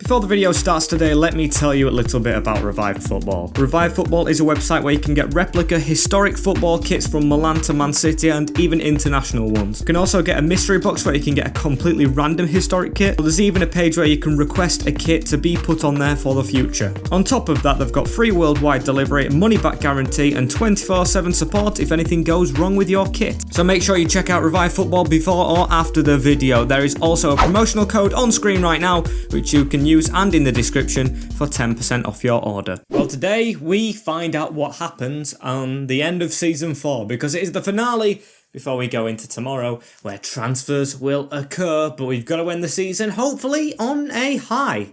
Before the video starts today, let me tell you a little bit about Revive Football. Revive Football is a website where you can get replica historic football kits from Milan to Man City and even international ones. You can also get a mystery box where you can get a completely random historic kit. There's even a page where you can request a kit to be put on there for the future. On top of that, they've got free worldwide delivery, money back guarantee and 24/7 support if anything goes wrong with your kit. So make sure you check out Revive Football before or after the video. There is also a promotional code on screen right now which you can use and in the description for 10% off your order. Well, today we find out what happens on the end of season 4 because it is the finale before we go into tomorrow where transfers will occur, but we've got to end the season hopefully on a high.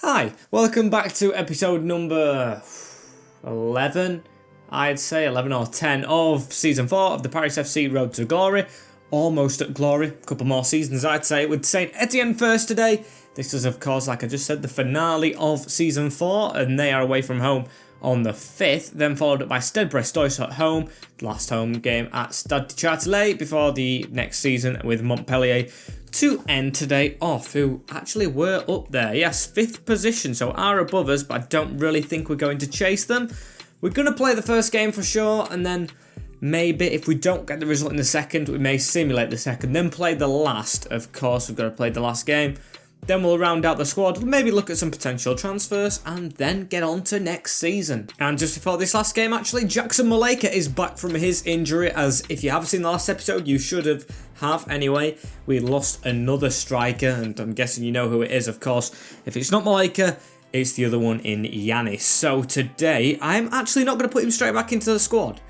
Hi, welcome back to episode number 11, I'd say 11 or 10 of season 4 of the Paris FC Road to Glory. Almost at glory, a couple more seasons I'd say, with Saint-Etienne first today. This is of course, like I just said, the finale of season 4 and they are away from home on the 5th, then followed up by Stade Bristol at home, last home game at Stade de Châtelet before the next season with Montpellier to end today off, who actually were up there. Yes, 5th position, so are above us, but I don't really think we're going to chase them. We're going to play the first game for sure, and then maybe if we don't get the result in the second, we may simulate the second, then play the last. Of course, we've got to play the last game. Then we'll round out the squad, maybe look at some potential transfers, and then get on to next season. And just before this last game, actually, Jackson Maleka is back from his injury, as if you haven't seen the last episode, you should have anyway. We lost another striker, and I'm guessing you know who it is, of course. If it's not Maleka, it's the other one in Yanis. So today, I'm actually not going to put him straight back into the squad.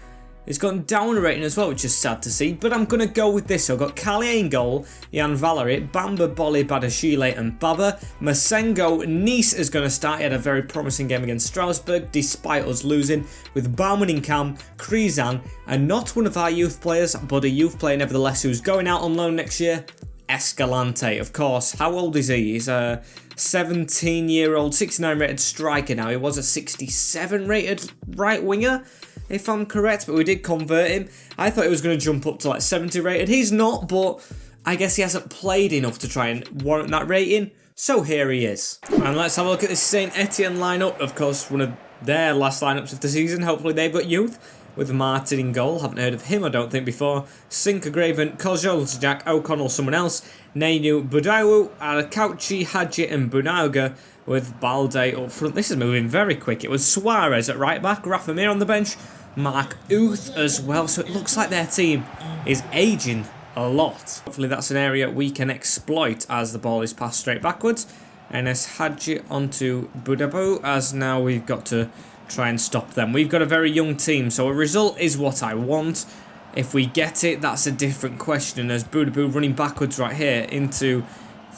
It's gone down a rating as well, which is sad to see, but I'm going to go with this. So I've got Carrier in goal, Jan Valery, Bamba, Bolly, Badashile and Baba. Masengo, Nice is going to start. He had a very promising game against Strasbourg, despite us losing, with Baumann in cam, Krizan, and not one of our youth players, but a youth player nevertheless who's going out on loan next year, Escalante, of course. How old is he? He's a 17-year-old, 69 rated striker now. He was a 67 rated right winger, if I'm correct, but we did convert him. I thought he was going to jump up to like 70 rated. He's not, but I guess he hasn't played enough to try and warrant that rating. So here he is. And let's have a look at this Saint-Etienne lineup. Of course, one of their last lineups of the season. Hopefully they've got youth. With Martin in goal. Haven't heard of him, I don't think, before. Sinker, Graven, Kojol, Jack, O'Connell, someone else. Neinu, Budawu, Arakauchi, Hadji and Bunauga with Balde up front. This is moving very quick. It was Suarez at right back. Rafa Mir on the bench. Mark Uth as well. So it looks like their team is aging a lot. Hopefully that's an area we can exploit as the ball is passed straight backwards. Enes Hadji onto Budabu, as now we've got to try and stop them. We've got a very young team, so a result is what I want. If we get it, that's a different question, as Budabu running backwards right here into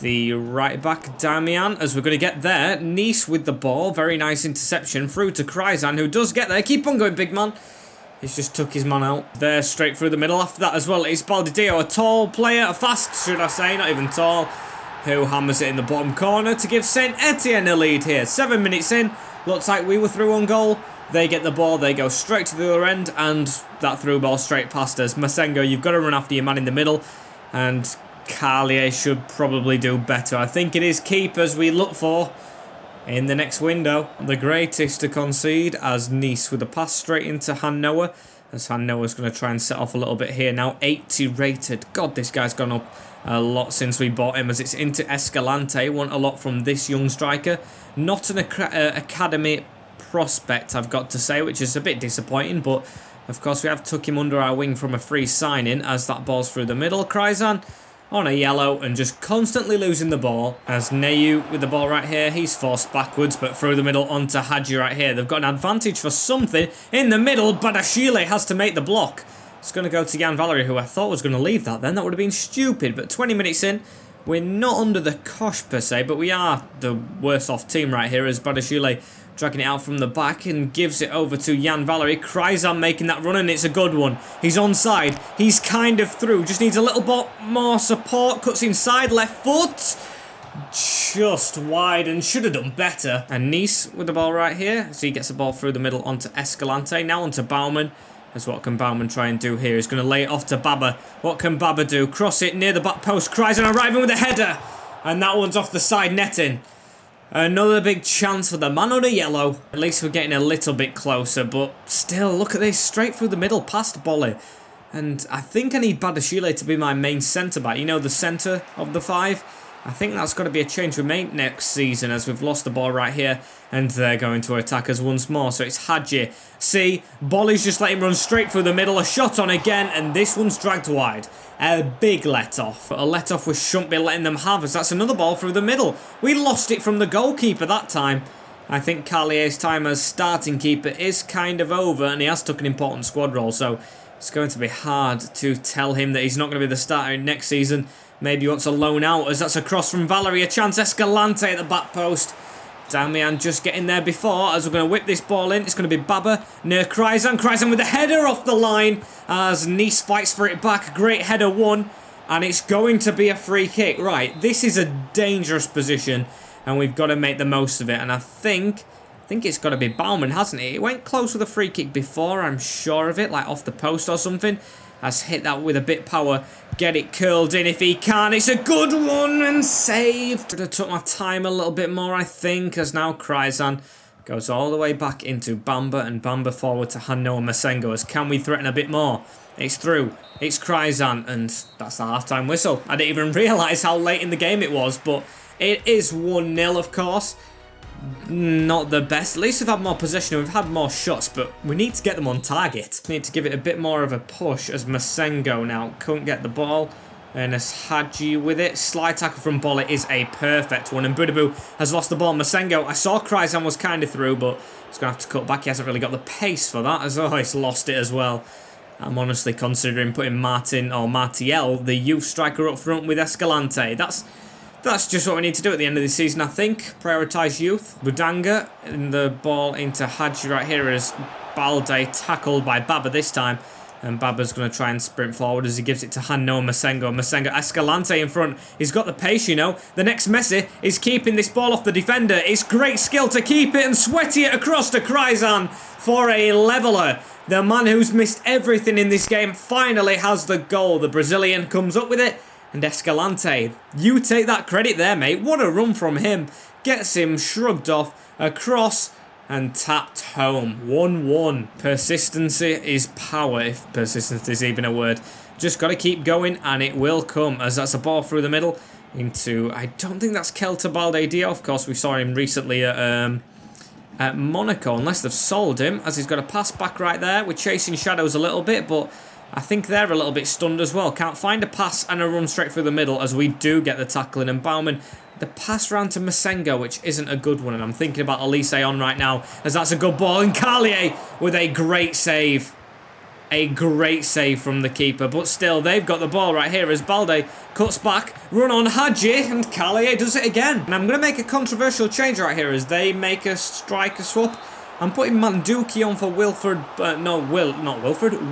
the right back, Damian, as we're going to get there. Nice with the ball, very nice interception through to Krizan, who does get there. Keep on going, big man. He's just took his man out there, straight through the middle. After that as well, it's Baldidio, a tall player, a fast, should I say, not even tall, who hammers it in the bottom corner to give Saint-Etienne a lead here. 7 minutes in. Looks like we were through on goal. They get the ball, they go straight to the other end, and that through ball straight past us. Masengo, you've got to run after your man in the middle, and Carlier should probably do better. I think it is keepers we look for in the next window. The greatest to concede, as Nice with a pass straight into Hannover, as Hannover's going to try and set off a little bit here now. 80 rated. God, this guy's gone up a lot since we bought him, as it's into Escalante. Want a lot from this young striker. Not an academy prospect, I've got to say, which is a bit disappointing, but of course we have took him under our wing from a free signing, as that ball's through the middle. Krizan on a yellow and just constantly losing the ball, as Neyu with the ball right here. He's forced backwards, but through the middle onto Hadji right here. They've got an advantage for something in the middle. Badashile has to make the block. It's going to go to Jan Valery, who I thought was going to leave that then. That would have been stupid, but 20 minutes in, we're not under the cosh per se, but we are the worse off team right here, as Badashile dragging it out from the back and gives it over to Jan Valery. Kryzan making that run, and it's a good one. He's onside. He's kind of through. Just needs a little bit more support. Cuts inside, left foot. Just wide and should have done better. And Nice with the ball right here. So he gets the ball through the middle onto Escalante. Now onto Baumann. As what can Baumann try and do here? He's going to lay it off to Baba. What can Baba do? Cross it near the back post. Kryzan arriving with a header. And that one's off the side netting. Another big chance for the man on a yellow. At least we're getting a little bit closer. But still, look at this. Straight through the middle past Bolly. And I think I need Badashile to be my main centre-back. You know, the centre of the 5. I think that's got to be a change we make next season, as we've lost the ball right here. And they're going to attack us once more. So it's Hadji. See, Bolly's just let him run straight through the middle. A shot on again, and this one's dragged wide. A big let-off. But a let-off we shouldn't be letting them have, as that's another ball through the middle. We lost it from the goalkeeper that time. I think Carlier's time as starting keeper is kind of over, and he has took an important squad role. So it's going to be hard to tell him that he's not going to be the starter next season. Maybe he wants a loan out, as that's a cross from Valery. A chance, Escalante at the back post. Damian just getting there before, as we're going to whip this ball in. It's going to be Baba near Kryzan. Kryzan with the header off the line, as Nice fights for it back. Great header won, and it's going to be a free kick. Right, this is a dangerous position, and we've got to make the most of it. And I think it's got to be Baumann, hasn't it? It went close with a free kick before, I'm sure of it, like off the post or something. Has hit that with a bit of power. Get it curled in if he can. It's a good one and saved. Could have took my time a little bit more, I think, as now Kryzan goes all the way back into Bamba, and Bamba forward to Hanno and Masengo. As can we threaten a bit more? It's through. It's Kryzan, and that's the half-time whistle. I didn't even realise how late in the game it was, but it is 1-0, of course. Not the best. At least we've had more possession and we've had more shots, but we need to get them on target. Need to give it a bit more of a push, as Masengo now couldn't get the ball. And as Hadji with it. Slide tackle from Bolly is a perfect one. And Budabu has lost the ball. Masengo, I saw Kryzan was kind of through, but he's going to have to cut back. He hasn't really got the pace for that, as he's lost it as well. I'm honestly considering putting Martin or Martial, the youth striker, up front with Escalante. That's just what we need to do at the end of the season, I think. Prioritise youth. Budanga in the ball into Hadji right here, as Balde tackled by Baba this time. And Baba's going to try and sprint forward as he gives it to Hanno and Masengo. Masengo, Escalante in front. He's got the pace, you know. The next Messi is keeping this ball off the defender. It's great skill to keep it and sweaty it across to Kryzan for a leveller. The man who's missed everything in this game finally has the goal. The Brazilian comes up with it. And Escalante, you take that credit there, mate. What a run from him. Gets him shrugged off, across, and tapped home. 1-1. Persistency is power, if persistency is even a word. Just got to keep going, and it will come, as that's a ball through the middle into, I don't think that's Kelta Balde. Of course, we saw him recently at Monaco, unless they've sold him, as he's got a pass back right there. We're chasing shadows a little bit, but I think they're a little bit stunned as well. Can't find a pass and a run straight through the middle, as we do get the tackling. And Baumann, the pass round to Masengo, which isn't a good one. And I'm thinking about Elise on right now, as that's a good ball. And Carlier with a great save. A great save from the keeper. But still, they've got the ball right here as Balde cuts back. Run on Hadji, and Carlier does it again. And I'm going to make a controversial change right here as they make a striker swap. I'm putting Manduki on for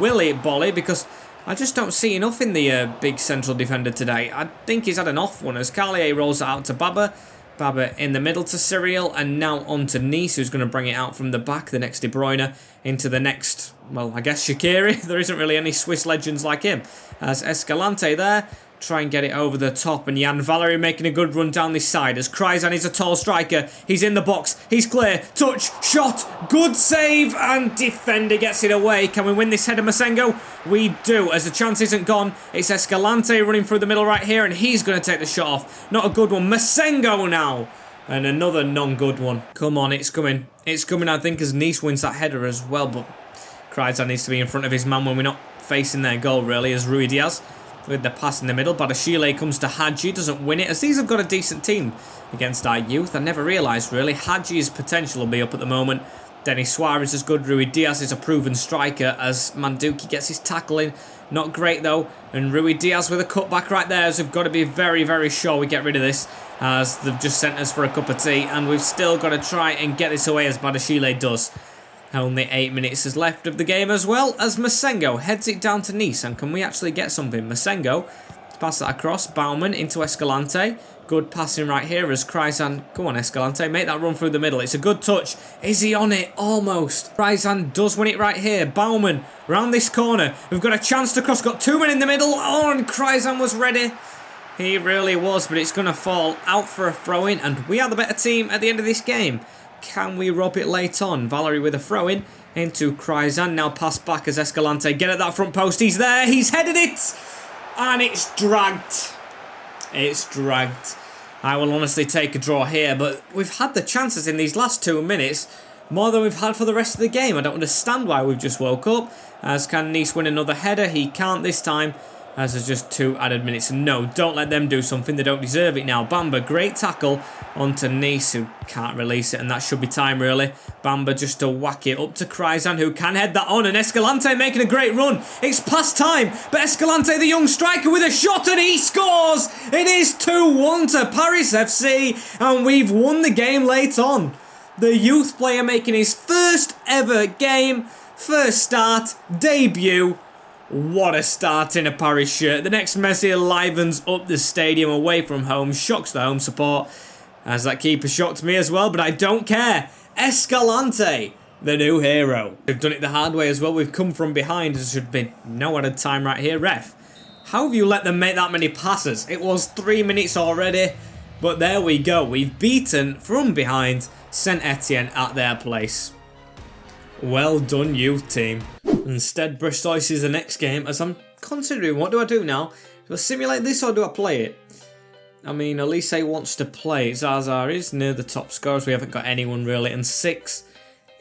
Willy Bolly, because I just don't see enough in the big central defender today. I think he's had an off one, as Carlier rolls it out to Baba. Baba in the middle to Cyril, and now on to Nice, who's going to bring it out from the back. The next De Bruyne into the next, well, I guess Shaqiri. There isn't really any Swiss legends like him. As Escalante there. Try and get it over the top, and Jan Valery making a good run down this side as Kryzan is a tall striker. He's in the box, he's clear, touch, shot, good save, and defender gets it away. Can we win this header, Masengo? We do, as the chance isn't gone. It's Escalante running through the middle right here, and he's going to take the shot off. Not a good one. Masengo now, and another non-good one. Come on, it's coming. It's coming, I think, as Nice wins that header as well, but Kryzan needs to be in front of his man when we're not facing their goal, really, as Rui Diaz with the pass in the middle. Badashile comes to Hadji, doesn't win it, as these have got a decent team against our youth. I never realised, really. Hadji's potential will be up at the moment. Denis Suarez is good. Rui Diaz is a proven striker as Manduki gets his tackling. Not great though. And Rui Diaz with a cutback right there, as we've got to be very, very sure we get rid of this, as they've just sent us for a cup of tea, and we've still got to try and get this away as Badashile does. Only 8 minutes is left of the game, as well as Masengo heads it down to Nice. And can we actually get something? Masengo, pass that across. Baumann into Escalante. Good passing right here as Kreisand. Go on, Escalante, make that run through the middle. It's a good touch. Is he on it? Almost. Kreisand does win it right here. Baumann round this corner. We've got a chance to cross. Got 2 men in the middle. Oh, and Kreisand was ready. He really was, but it's going to fall out for a throw-in, and we are the better team at the end of this game. Can we rob it late on? Valerie with a throw-in into Kreisand. Now pass back as Escalante. Get at that front post. He's there. He's headed it. And it's dragged. It's dragged. I will honestly take a draw here, but we've had the chances in these last 2 minutes more than we've had for the rest of the game. I don't understand why we've just woke up. As can Nice win another header? He can't this time, as there's just 2 added minutes. No, don't let them do something. They don't deserve it now. Bamba, great tackle onto Nice, who can't release it, and that should be time, really. Bamba just to whack it up to Kreisand, who can head that on, and Escalante making a great run. It's past time, but Escalante, the young striker, with a shot, and he scores! It is 2-1 to Paris FC, and we've won the game late on. The youth player making his first ever game, first start, debut. What a start in a Paris shirt. The next Messi livens up the stadium away from home, shocks the home support, as that keeper shocked me as well, but I don't care. Escalante, the new hero. We've done it the hard way as well. We've come from behind. There should be no added time right here. Ref, how have you let them make that many passes? It was 3 minutes already, but there we go. We've beaten from behind Saint-Etienne at their place. Well done, youth team. Instead, Bristol is the next game, as I'm considering, what do I do now? Do I simulate this or do I play it? I mean, Elise wants to play. Zaza is near the top scorers. We haven't got anyone really, and 6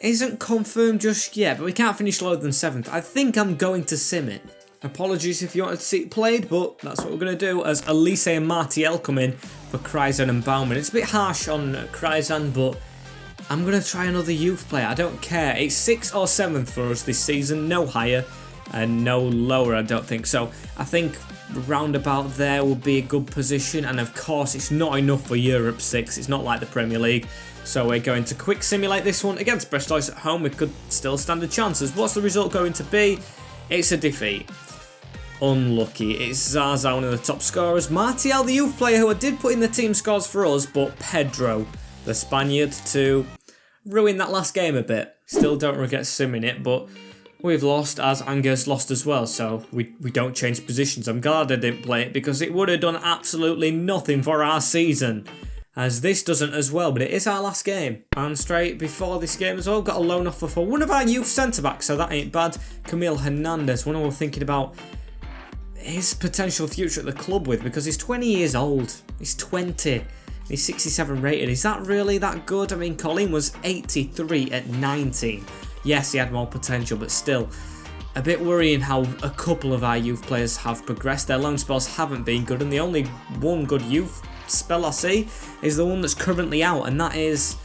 isn't confirmed just yet, but we can't finish lower than 7th. I think I'm going to sim it. Apologies if you wanted to see it played, but that's what we're going to do, as Elise and Martial come in for Kreisand and Baumann. It's a bit harsh on Kreisand, but I'm going to try another youth player. I don't care. It's 6th or 7th for us this season. No higher and no lower, I don't think. So I think roundabout there will be a good position. And of course, it's not enough for Europe 6. It's not like the Premier League. So we're going to quick simulate this one against Bristol at home. We could still stand a chance. What's the result going to be? It's a defeat. Unlucky. It's Zaza, one of the top scorers. Martial, the youth player who I did put in the team scores for us, but Pedro, the Spaniard, to ruin that last game a bit. Still don't regret simming it, but we've lost, as Anger's lost as well, so we don't change positions. I'm glad I didn't play it, because it would have done absolutely nothing for our season, as this doesn't as well, but it is our last game. And straight before this game as well, got a loan offer for one of our youth centre-backs, so that ain't bad. Camille Hernandez, one we're thinking about his potential future at the club with, because he's 20 years old. He's 20. He's 67 rated. Is that really that good? I mean, Colin was 83 at 19. Yes, he had more potential, but still a bit worrying how a couple of our youth players have progressed. Their loan spells haven't been good, and the only one good youth spell I see is the one that's currently out, and that is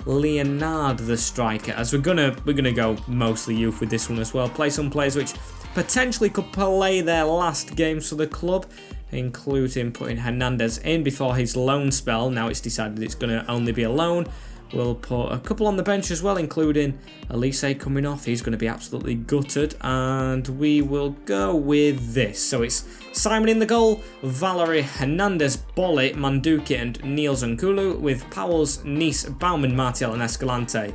Leonard, the striker. As we're gonna go mostly youth with this one as well. Play some players which potentially could play their last games for the club, including putting Hernandez in before his loan spell. Now it's decided it's going to only be a loan. We'll put a couple on the bench as well, including Elise coming off. He's going to be absolutely gutted. And we will go with this. So it's Simon in the goal, Valerie, Hernandez, Bolly, Manduki and Niels Nkulu, with Powells, Nice, Baumann, Martial and Escalante.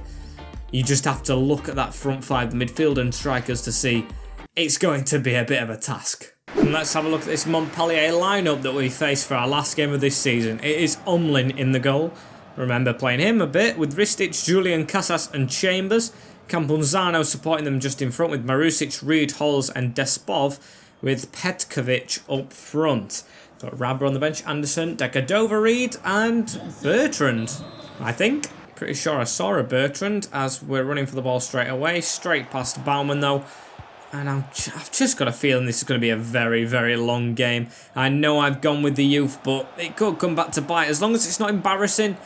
You just have to look at that front 5, the midfield and strikers, to see it's going to be a bit of a task. And let's have a look at this Montpellier lineup that we faced for our last game of this season. It is Umlin in the goal. Remember playing him a bit with Ristic, Julian, Casas and Chambers. Campunzano supporting them just in front with Marusic, Reed, Halls and Despov, with Petkovic up front. Got Rabber on the bench, Anderson, Decadova, Reed and Bertrand, I think. Pretty sure I saw a Bertrand, as we're running for the ball straight away. Straight past Baumann though. And I've just got a feeling this is going to be a very, very long game. I know I've gone with the youth, but it could come back to bite. As long as it's not embarrassing,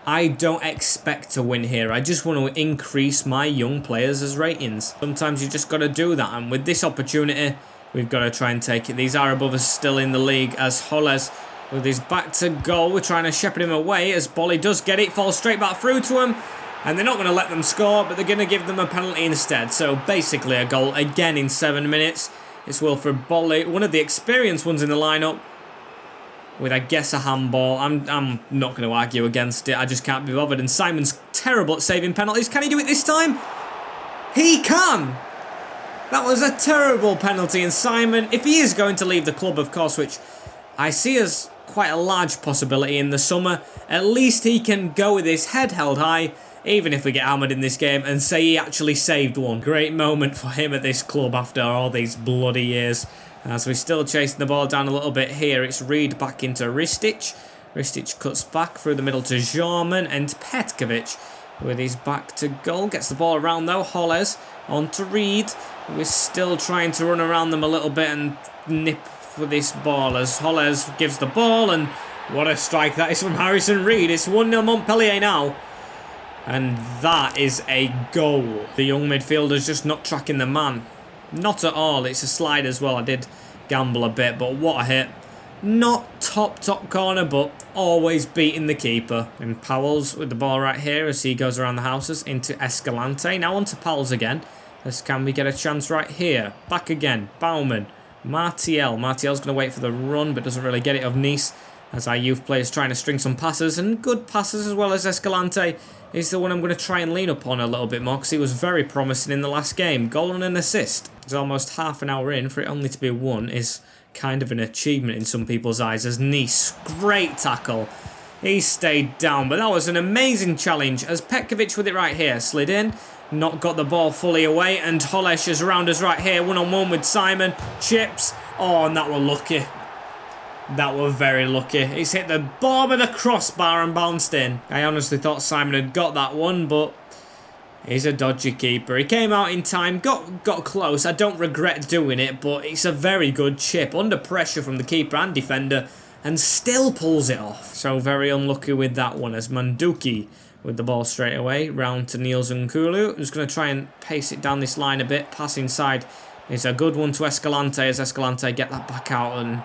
I don't expect to win here. I just want to increase my young players' ratings. Sometimes you just got to do that. And with this opportunity, we've got to try and take it. These are above us still in the league as Holles with his back to goal. We're trying to shepherd him away as Bolly does get it. Falls straight back through to him. And they're not going to let them score, but they're going to give them a penalty instead. So basically a goal again in 7 minutes. It's Wilfred Bolly, one of the experienced ones in the lineup, with, I guess, a handball. I'm not going to argue against it. I just can't be bothered. And Simon's terrible at saving penalties. Can he do it this time? He can! That was a terrible penalty. And Simon, if he is going to leave the club, of course, which I see as quite a large possibility in the summer, at least he can go with his head held high, even if we get hammered in this game, and say he actually saved one. Great moment for him at this club after all these bloody years. As we're still chasing the ball down a little bit here, it's Reed back into Ristic. Ristic cuts back through the middle to Jarman, and Petkovic with his back to goal. Gets the ball around though, Holles on to Reed. We're still trying to run around them a little bit and nip for this ball as Holles gives the ball, and what a strike that is from Harrison Reed. It's 1-0 Montpellier now. And that is a goal. The young midfielder's just not tracking the man. Not at all. It's a slide as well. I did gamble a bit, but what a hit. Not top corner, but always beating the keeper. And Powell's with the ball right here as he goes around the houses into Escalante. Now on to Powell's again. As can we get a chance right here? Back again. Baumann. Martial. Martial's going to wait for the run, but doesn't really get it of Nice. As our youth players trying to string some passes, and good passes as well as Escalante is the one I'm going to try and lean upon a little bit more because he was very promising in the last game. Goal and an assist. It's almost half an hour in. For it only to be one is kind of an achievement in some people's eyes as Nice, great tackle. He stayed down, but that was an amazing challenge as Petkovic with it right here. Slid in, not got the ball fully away, and Holles is around us right here. One-on-one with Simon. Chips. Oh, and that were lucky. That were very lucky. He's hit the bottom of the crossbar and bounced in. I honestly thought Simon had got that one, but he's a dodgy keeper. He came out in time, got close. I don't regret doing it, but it's a very good chip. Under pressure from the keeper and defender, and still pulls it off. So very unlucky with that one as Manduki with the ball straight away. Round to Niels Nkulu, who's going to try and pace it down this line a bit. Pass inside is a good one to Escalante as Escalante get that back out, and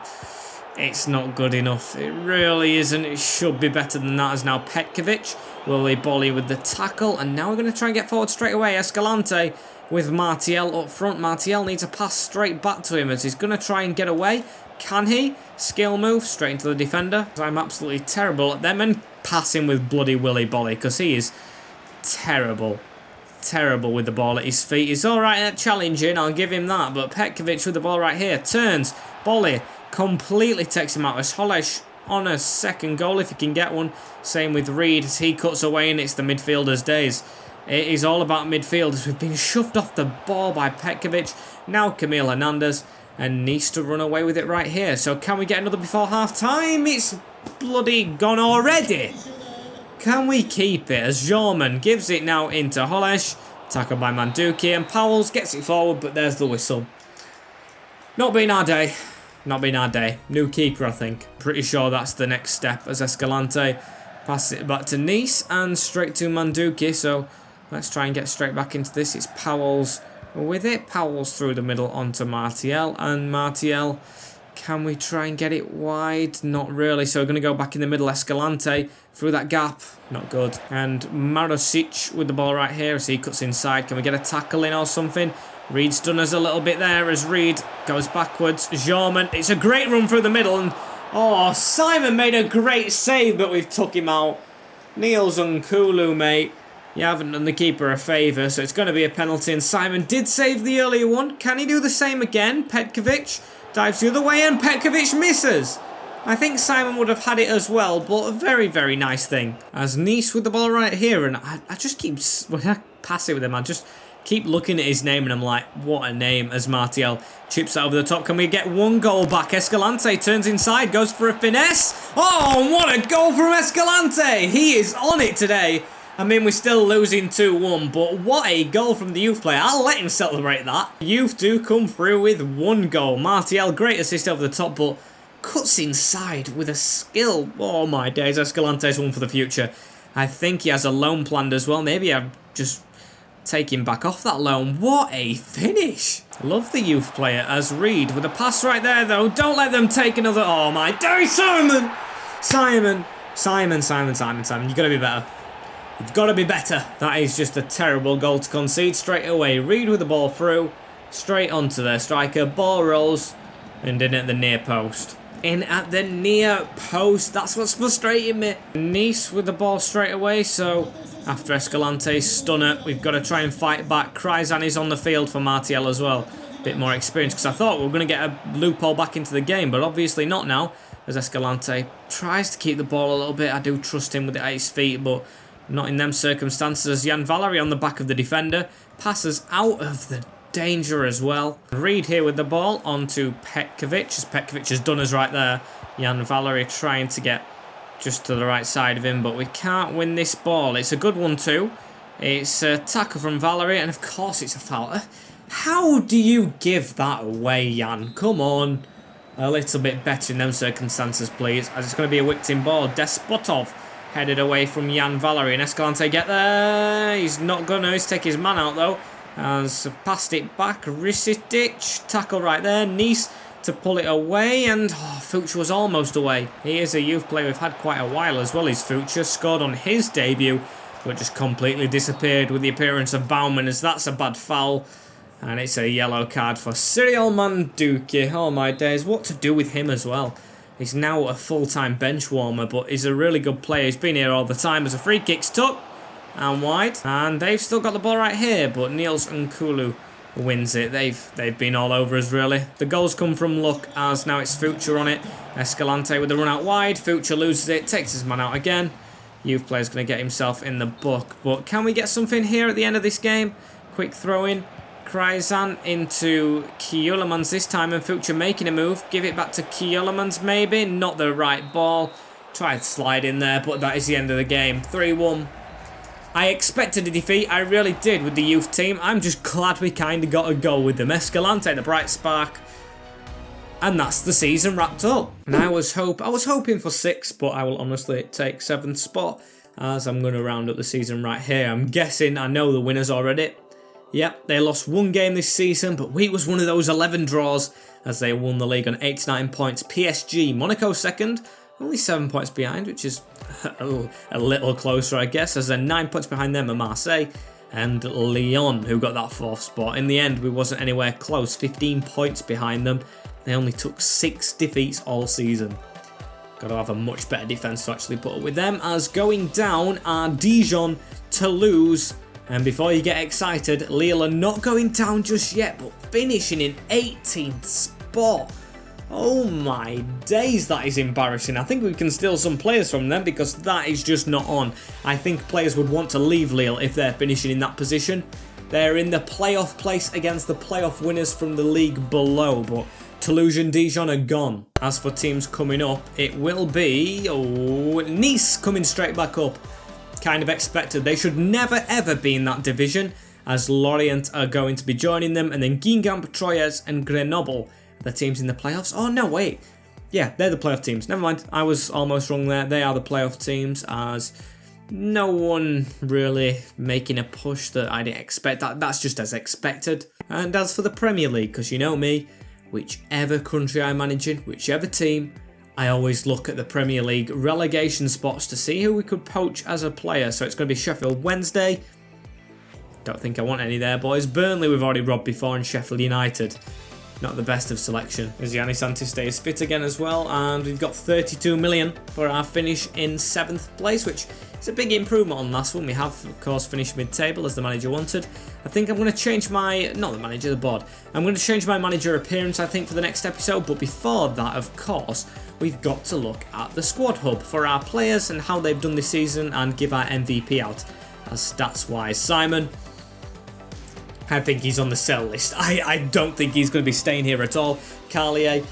it's not good enough. It really isn't. It should be better than that as now Petkovic will Bolly with the tackle. And now we're going to try and get forward straight away. Escalante with Martial up front. Martial needs a pass straight back to him as he's going to try and get away. Can he? Skill move straight into the defender. I'm absolutely terrible at them. And passing with bloody Willy Bolly because he is terrible. Terrible with the ball at his feet. He's alright at challenging. I'll give him that. But Petkovic with the ball right here. Turns. Bolly completely takes him out as Holles on a second goal if he can get one. Same with Reed as he cuts away, and it's the midfielders' days. It is all about midfielders. We've been shoved off the ball by Petkovic. Now Camille Hernandez and needs to run away with it right here. So can we get another before half time? It's bloody gone already. Can we keep it as Jarman gives it now into Holles. Tackled by Manduki, and Powells gets it forward, but there's the whistle. Not been our day. Not been our day. New keeper, I think. Pretty sure that's the next step as Escalante passes it back to Nice and straight to Manduki. So let's try and get straight back into this. It's Powells with it. Powells through the middle onto Martial. And Martial, can we try and get it wide? Not really. So we're going to go back in the middle. Escalante through that gap. Not good. And Marosic with the ball right here as he cuts inside. Can we get a tackle in or something? Reed's done us a little bit there as Reed goes backwards. Jarman, it's a great run through the middle, and oh, Simon made a great save, but we've took him out. Niels Nkulu, mate, you haven't done the keeper a favour, so it's going to be a penalty, and Simon did save the earlier one. Can he do the same again? Petkovic dives the other way, and Petkovic misses. I think Simon would have had it as well, but a very, very nice thing. As Nice with the ball right here, and I just keep, when I pass it with him, I just keep looking at his name and I'm like, what a name, as Martial chips that over the top. Can we get one goal back? Escalante turns inside, goes for a finesse. Oh, what a goal from Escalante. He is on it today. I mean, we're still losing 2-1, but what a goal from the youth player. I'll let him celebrate that. Youth do come through with one goal. Martial, great assist over the top, but cuts inside with a skill. Oh my days, Escalante's one for the future. I think he has a loan planned as well. Maybe I'll just take him back off that loan. What a finish. Love the youth player as Reed with a pass right there, though. Don't let them take another. Oh, my day, Simon. Simon. You've got to be better. You've got to be better. That is just a terrible goal to concede straight away. Reed with the ball through. Straight onto their striker. Ball rolls. And in at the near post. In at the near post. That's what's frustrating me. Nice with the ball straight away. So after Escalante's stunner, we've got to try and fight back. Kryzan is on the field for Martial as well. Bit more experience because I thought we were going to get a loophole back into the game. But obviously not now. As Escalante tries to keep the ball a little bit. I do trust him with it at his feet. But not in them circumstances. As Jan Valery on the back of the defender. Passes out of the danger as well. Reed here with the ball onto Petkovic, as Petkovic has done us right there. Jan Valery trying to get just to the right side of him, but we can't win this ball. It's a good one too. It's a tackle from Valery, and of course it's a foul. How do you give that away, Jan? Come on. A little bit better in them circumstances, please. As it's going to be a whipped in ball. Despotov headed away from Jan Valery, and Escalante get there. He's not going to. He's take his man out though. Has passed it back. Risitic, tackle right there. Nice to pull it away, and Fuchs was almost away. He is a youth player we've had quite a while as well. He's Fuchs, scored on his debut, but just completely disappeared with the appearance of Baumann, as that's a bad foul. And it's a yellow card for Cyril Manduki. Oh my days, what to do with him as well. He's now a full-time bench warmer, but he's a really good player. He's been here all the time as a free kick's took. And wide, and they've still got the ball right here, but Niels Nkulu wins it. They've been all over us really. The goals come from luck, as now it's Fuchs on it. Escalante with the run out wide. Fuchs loses it, takes his man out again. Youth player's going to get himself in the book, but can we get something here at the end of this game? Quick throw in. Kryzan into Keulemans this time, and Fuchs making a move. Give it back to Keulemans maybe. Not the right ball. Tried to slide in there, but that is the end of the game. 3-1. I expected a defeat, I really did, with the youth team. I'm just glad we kind of got a goal with them. Escalante, the bright spark. And that's the season wrapped up. And I was hoping for 6th, but I will honestly take 7th spot, as I'm going to round up the season right here. I'm guessing I know the winners already. Yep, they lost 1 game this season, but we was one of those 11 draws, as they won the league on 89 points. PSG, Monaco 2nd. Only 7 points behind, which is a little closer, I guess, as they're 9 points behind them are Marseille and Lyon, who got that 4th spot. In the end, we wasn't anywhere close, 15 points behind them. They only took 6 defeats all season. Got to have a much better defence to actually put up with them, as going down are Dijon, Toulouse, and before you get excited, Lille are not going down just yet, but finishing in 18th spot. Oh my days, that is embarrassing. I think we can steal some players from them, because that is just not on. I think players would want to leave Lille if they're finishing in that position. They're in the playoff place against the playoff winners from the league below, but Toulouse and Dijon are gone. As for teams coming up, it will be Nice coming straight back up. Kind of expected. They should never ever be in that division, as Lorient are going to be joining them, and then Guingamp, Troyes and Grenoble, the teams in the playoffs. Oh no, wait. Yeah, they're the playoff teams. Never mind, I was almost wrong there. They are the playoff teams, as no one really making a push that I didn't expect. That's just as expected. And as for the Premier League, because you know me, whichever country I'm managing, whichever team, I always look at the Premier League relegation spots to see who we could poach as a player. So it's going to be Sheffield Wednesday. Don't think I want any there, boys. Burnley we've already robbed before, and Sheffield United. Not the best of selection. As Giannis Santis stays fit again as well, and we've got 32 million for our finish in 7th place, which is a big improvement on last one. We have, of course, finished mid-table as the manager wanted. I think I'm going to change my, not the manager, the board. I'm going to change my manager appearance, I think, for the next episode, but before that, of course, we've got to look at the squad hub for our players and how they've done this season, and give our MVP out as stats-wise. Simon, I think he's on the sell list. I don't think he's going to be staying here at all. Carlier,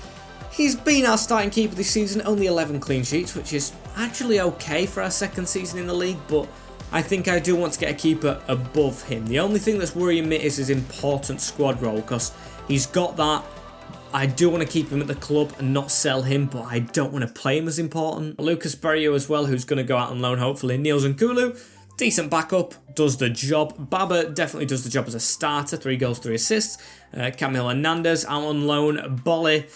he's been our starting keeper this season, only 11 clean sheets, which is actually okay for our 2nd season in the league, but I think I do want to get a keeper above him. The only thing that's worrying me is his important squad role, because he's got that I do want to keep him at the club and not sell him, but I don't want to play him as important. Lucas Berrio as well, who's going to go out on loan, hopefully. Niels Nkulu, decent backup, does the job. Baba definitely does the job as a starter, 3 goals, 3 assists. Camilo Hernandez out on loan. Bolly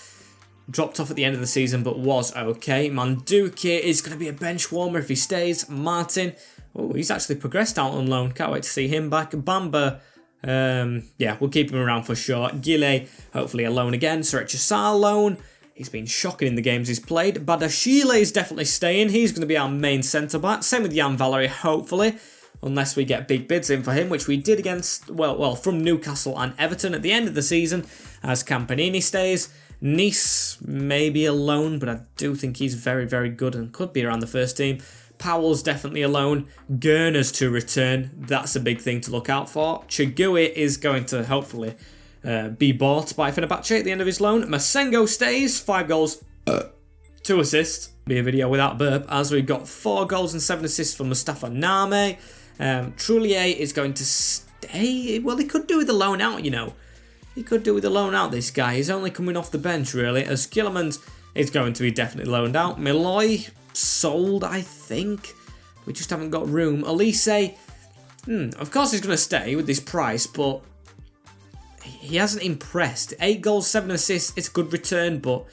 dropped off at the end of the season, but was okay. Manduki is going to be a bench warmer if he stays. Martin, oh, he's actually progressed out on loan. Can't wait to see him back. Bamba, yeah, we'll keep him around for sure. Gile, hopefully a loan again. Sarechasar loan. He's been shocking in the games he's played. Badashile is definitely staying. He's going to be our main centre-back. Same with Jan Valery, hopefully. Unless we get big bids in for him, which we did against, well, from Newcastle and Everton at the end of the season, as Campanini stays. Nice, maybe a loan, but I do think he's very, very good and could be around the first team. Powell's definitely a loan. Gurner's to return. That's a big thing to look out for. Chigui is going to hopefully be bought by Fenerbahce at the end of his loan. Masengo stays. 5 goals, 2 assists. Be a video without burp, as we've got 4 goals and 7 assists from Mustafa Name. Trullier is going to stay. Well, he could do with a loan out, you know. He could do with a loan out, this guy. He's only coming off the bench, really. As Killerman is going to be definitely loaned out. Milloy sold, I think. We just haven't got room. Elise, of course he's going to stay with this price, but he hasn't impressed. 8 goals, 7 assists. It's a good return, but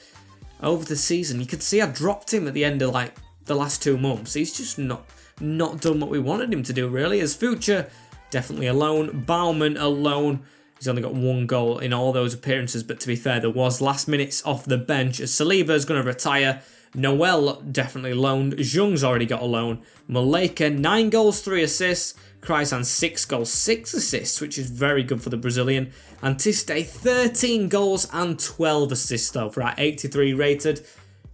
over the season, you could see I've dropped him at the end of like the last 2 months. He's just not done what we wanted him to do, really. As Future, definitely a loan. Bauman, a loan. He's only got 1 goal in all those appearances, but to be fair, there was last minutes off the bench. As Saliba is going to retire. Noel definitely loaned. Jung's already got a loan. Maleka, 9 goals, 3 assists. Krysan, 6 goals, 6 assists, which is very good for the Brazilian. And Tiste, 13 goals and 12 assists, though, for our 83 rated,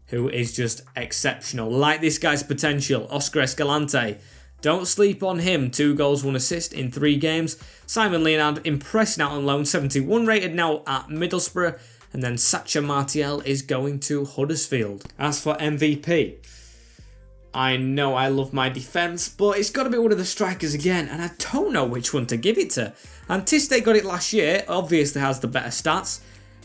who is just exceptional. Like this guy's potential. Oscar Escalante. Don't sleep on him. 2 goals, 1 assist in 3 games. Simon Leonard impressing out on loan. 71 rated now at Middlesbrough. And then Sacha Martial is going to Huddersfield. As for MVP, I know I love my defence, but it's got to be one of the strikers again. And I don't know which one to give it to. Antiste got it last year. Obviously has the better stats.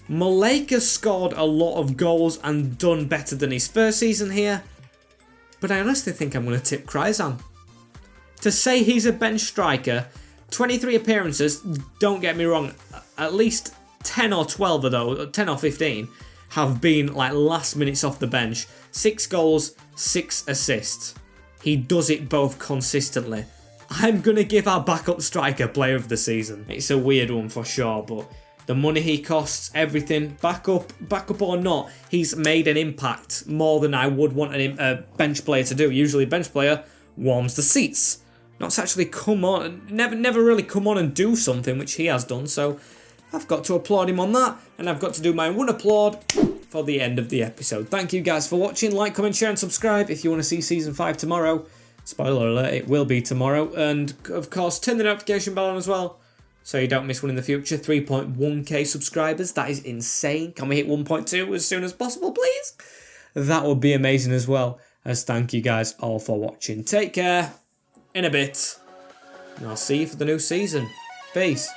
Maleka scored a lot of goals and done better than his first season here. But I honestly think I'm going to tip Krysan. To say he's a bench striker, 23 appearances, don't get me wrong, at least 10 or 12 of those, 10 or 15, have been like last minutes off the bench. 6 goals, 6 assists. He does it both consistently. I'm going to give our backup striker player of the season. It's a weird one for sure, but the money he costs, everything, backup or not, he's made an impact more than I would want a bench player to do. Usually a bench player warms the seats. Not to actually come on, never really come on and do something, which he has done, so I've got to applaud him on that, and I've got to do my one applaud for the end of the episode. Thank you guys for watching. Like, comment, share, and subscribe if you want to see Season 5 tomorrow. Spoiler alert, it will be tomorrow. And, of course, turn the notification bell on as well, so you don't miss one in the future. 3.1k subscribers, that is insane. Can we hit 1.2 as soon as possible, please? That would be amazing as well. As thank you guys all for watching. Take care. In a bit. And I'll see you for the new season. Peace.